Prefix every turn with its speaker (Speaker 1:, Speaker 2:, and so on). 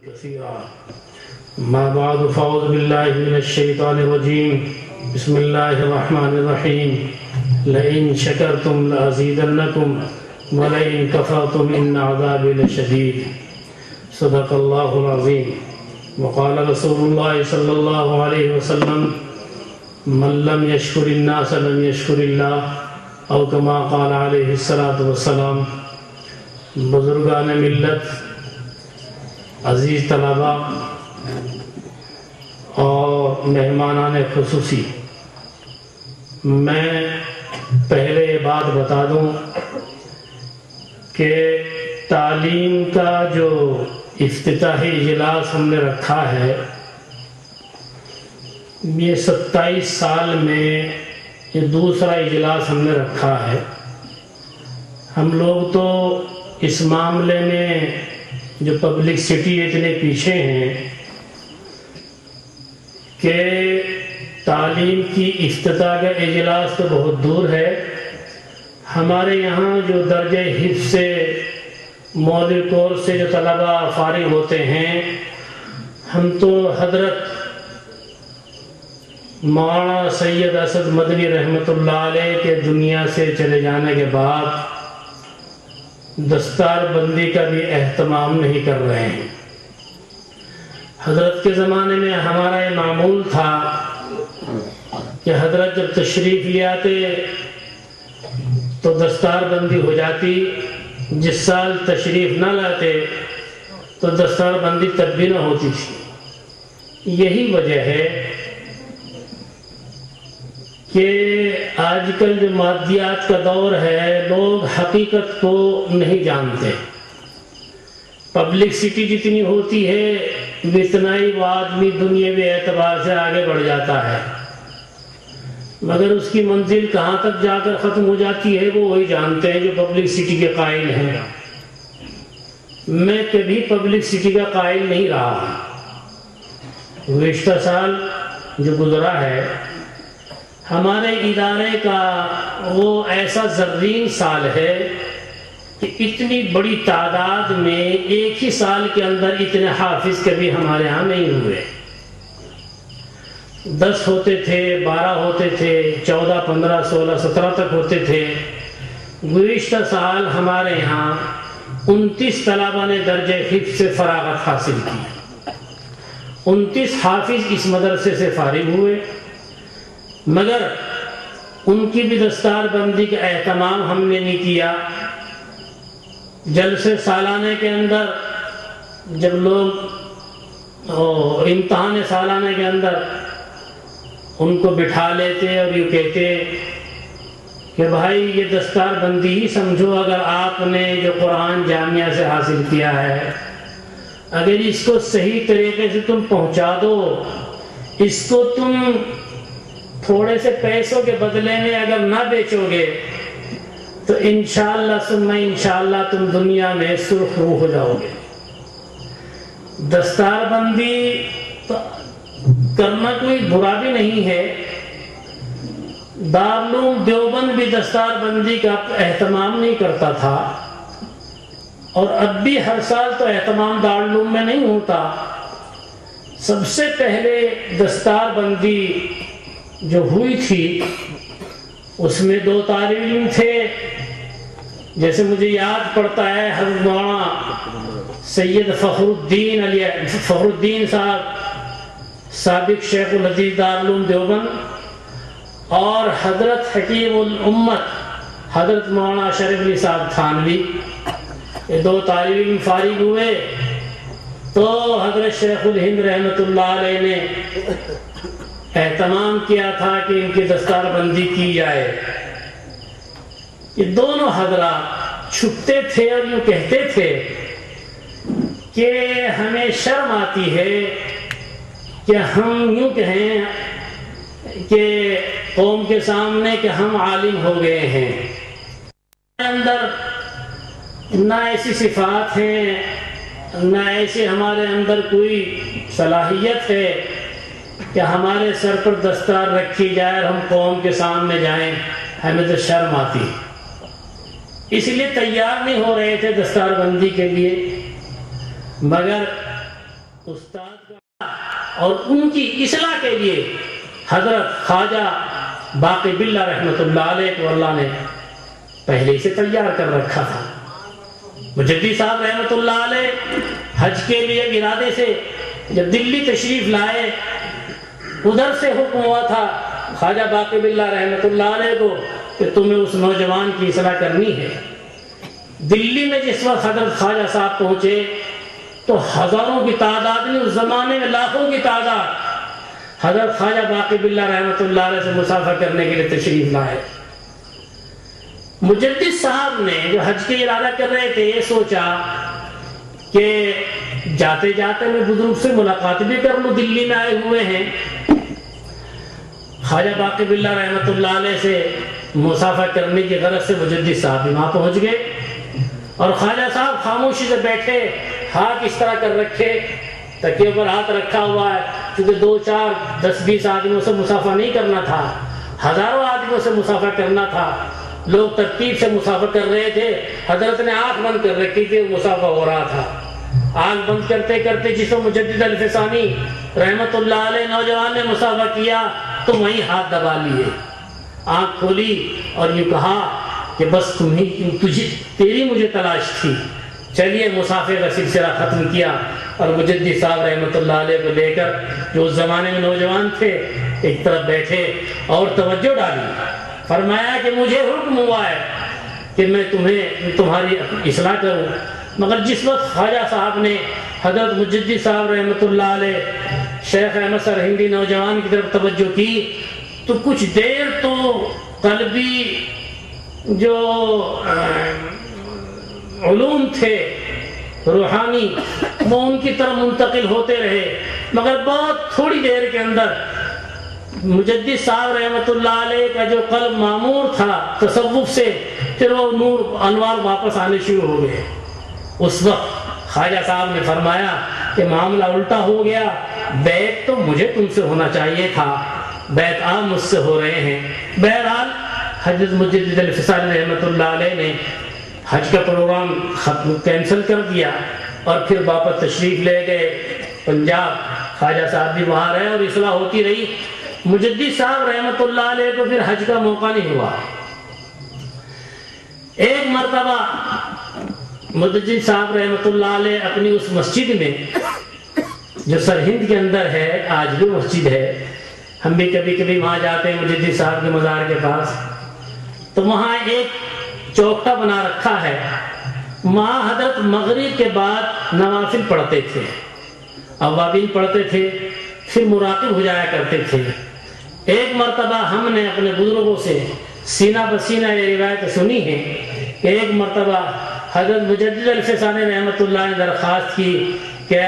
Speaker 1: كثيرا ما بعد فأعوذ بالله من الشيطان الرجيم بسم الله الرحمن الرحيم لئن شكرتم لأزيدنكم ولئن كفرتم إن عذابي لشديد صدق الله العظيم وقال رسول الله صلى الله عليه وسلم من لم يشكر الناس لم يشكر الله أو كما قال عليه الصلاة والسلام۔ بزرگان ملت، عزیز طلباء اور مہمانان خصوصی، میں پہلے یہ بات بتا دوں کہ تعلیم کا جو افتتاحی اجلاس ہم نے رکھا ہے، یہ 27 سال میں یہ دوسرا اجلاس ہم نے رکھا ہے۔ ہم لوگ تو اس معاملے میں جو پبلک سٹی اتنے پیچھے ہیں کہ تعلیم کی افتتاح کا اجلاس تو بہت دور ہے۔ ہمارے یہاں جو درجہ حفظ سے مولوی کورس سے جو طلباء فارغ ہوتے ہیں، ہم تو حضرت مولانا سید اسد مدنی رحمۃ اللہ علیہ کے دنیا سے چلے جانے کے بعد دستار بندی کا بھی اہتمام نہیں کر رہے ہیں۔ حضرت کے زمانے میں ہمارا یہ معمول تھا کہ حضرت جب تشریف لے آتے تو دستار بندی ہو جاتی، جس سال تشریف نہ لاتے تو دستار بندی تب بھی نہ ہوتی تھی۔ یہی وجہ ہے کہ آج کل جو مادیات کا دور ہے، لوگ حقیقت کو نہیں جانتے۔ پبلک سٹی جتنی ہوتی ہے اتنا ہی وہ آدمی دنیاوی اعتبار سے آگے بڑھ جاتا ہے، مگر اس کی منزل کہاں تک جا کر ختم ہو جاتی ہے وہ وہی جانتے ہیں جو پبلک سٹی کے قائل ہیں۔ میں کبھی پبلک سٹی کا قائل نہیں رہا۔ گزشتہ سال جو گزرا ہے ہمارے ادارے کا وہ ایسا زرین سال ہے کہ اتنی بڑی تعداد میں ایک ہی سال کے اندر اتنے حافظ کبھی ہمارے ہاں نہیں ہوئے۔ 10 ہوتے تھے، 12 ہوتے تھے، 14، 15، 16، 17 تک ہوتے تھے۔ گزشتہ سال ہمارے یہاں 29 طلباء نے درجہ حفظ سے فراغت حاصل کی۔ 29 حافظ اس مدرسے سے فارغ ہوئے، مگر ان کی بھی دستار بندی کا اہتمام ہم نے نہیں کیا۔ جلسے سالانہ کے اندر جب لوگ امتحان سالانہ کے اندر ان کو بٹھا لیتے اور یہ کہتے کہ بھائی یہ دستار بندی ہی سمجھو، اگر آپ نے جو قرآن جامعہ سے حاصل کیا ہے اگر اس کو صحیح طریقے سے تم پہنچا دو، اس کو تم تھوڑے سے پیسوں کے بدلے میں اگر نہ بیچو گے تو انشاءاللہ ثم انشاءاللہ تم دنیا میں سرخ روح ہو جاؤ گے۔ دستار بندی تو کرنا کوئی برا بھی نہیں ہے۔ دارالعلوم دیوبند بھی دستار بندی کا اہتمام نہیں کرتا تھا، اور اب بھی ہر سال تو اہتمام دارالعلوم میں نہیں ہوتا۔ سب سے پہلے دستار بندی جو ہوئی تھی اس میں 2 طالب علم تھے، جیسے مجھے یاد پڑتا ہے حضرت مولانا سید فخر الدین صاحب سابق شیخ الحدیث دارالعلوم دیوبند، اور حضرت حکیم الامت حضرت مولانا شریف علی صاحب تھانوی۔ یہ 2 طالب علم فارغ ہوئے تو حضرت شیخ الہند رحمۃ اللہ علیہ نے اہتمام کیا تھا کہ ان کی دستار بندی کی جائے۔ یہ دونوں حضرات چھپتے تھے اور یوں کہتے تھے کہ ہمیں شرم آتی ہے کہ ہم یوں کہیں کہ قوم کے سامنے کہ ہم عالم ہو گئے ہیں۔ اندر نہ ایسی صفات ہیں، نہ ایسے ہمارے اندر کوئی صلاحیت ہے کہ ہمارے سر پر دستار رکھی جائے اور ہم قوم کے سامنے جائیں، ہمیں تو شرم آتی، اس لیے تیار نہیں ہو رہے تھے دستار بندی کے لیے۔ مگر استاد کا اور ان کی اصلاح کے لیے حضرت خواجہ باقی باللہ رحمۃ اللہ علیہ کو اللہ نے پہلے سے تیار کر رکھا تھا۔ مجدد صاحب رحمۃ اللہ علیہ حج کے لیے ارادے سے جب دلی تشریف لائے، ادھر سے حکم ہوا تھا خواجہ باقی باللہ رحمۃ اللہ علیہ کو کہ تمہیں اس نوجوان کی اصلاح کرنی ہے۔ دلی میں جس وقت حضرت خواجہ صاحب پہنچے تو ہزاروں کی تعداد میں، اس زمانے میں لاکھوں کی تعداد حضرت خواجہ باقی باللہ رحمۃ اللہ علیہ سے مسافر کرنے کے لیے تشریف لائے۔ مجدد صاحب نے جو حج کے ارادہ کر رہے تھے یہ سوچا کہ جاتے جاتے میں بزرگ سے ملاقات بھی کر لوں، دلی میں آئے ہوئے ہیں۔ خواجہ باقی باللہ رحمۃ اللہ علیہ سے مسافر کرنے کی غرض سے مجدد صاحب بھی وہاں پہنچ گئے اور خواجہ صاحب خاموشی سے بیٹھے، ہاتھ اس طرح کر رکھے، تکیے پر ہاتھ رکھا ہوا ہے، کیونکہ 2 4 10 20 آدمیوں سے مسافر نہیں کرنا تھا، ہزاروں آدمیوں سے مسافر کرنا تھا۔ لوگ ترتیب سے مسافر کر رہے تھے، حضرت نے آنکھ بند کر رکھی تھی، مسافر ہو رہا تھا۔ آنکھ بند کرتے کرتے جس وقت مجدد الفسانی رحمت اللہ علیہ نوجوان نے مسافر کیا تو وہیں ہاتھ دبا لیے، آنکھ کھولی اور یوں کہا کہ بس تیری مجھے تلاش تھی، چلیے مسافر کا سلسلہ ختم کیا اور مجدد صاحب رحمت اللہ علیہ کو لے کر جو اس زمانے میں نوجوان تھے ایک طرف بیٹھے اور توجہ ڈالی، فرمایا کہ مجھے حکم ہوا ہے کہ میں تمہاری اصلاح کروں۔ مگر جس وقت خواجہ صاحب نے حضرت مجدد صاحب رحمت اللہ علیہ شیخ احمد سرہندی نوجوان کی طرف توجہ کی تو کچھ دیر تو قلبی جو علوم تھے روحانی وہ ان کی طرف منتقل ہوتے رہے، مگر بہت تھوڑی دیر کے اندر مجدد صاحب رحمت اللہ علیہ کا جو قلب معمور تھا تصوف سے، پھر وہ نور انوار واپس آنے شروع ہو گئے۔ اس وقت خواجہ صاحب نے فرمایا کہ معاملہ الٹا ہو گیا، بیعت تو مجھے تم سے ہونا چاہیے تھا، بیعت آپ مجھ سے ہو رہے ہیں۔ بہرحال حضرت مجدد الفسانی رحمت اللہ علیہ نے حج کا پروگرام کینسل کر دیا اور پھر واپس تشریف لے گئے پنجاب۔ خواجہ صاحب بھی وہاں رہے اور اصلاح ہوتی رہی۔ مجدد صاحب رحمت اللہ علیہ کو پھر حج کا موقع نہیں ہوا۔ ایک مرتبہ مجدد صاحب رحمت اللہ علیہ اپنی اس مسجد میں جو سرہند کے اندر ہے، آج بھی مسجد ہے، ہم بھی کبھی کبھی وہاں جاتے ہیں مجدد صاحب کے مزار کے پاس، تو وہاں ایک چوکٹا بنا رکھا ہے، وہاں حضرت مغرب کے بعد نوافل پڑھتے تھے، اوابین پڑھتے تھے، پھر مراقب ہو جایا کرتے تھے۔ ایک مرتبہ ہم نے اپنے بزرگوں سے سینہ بسینہ یہ روایت سنی ہے کہ ایک مرتبہ حضرت مجدد الفسانی رحمت اللہ نے درخواست کی کہ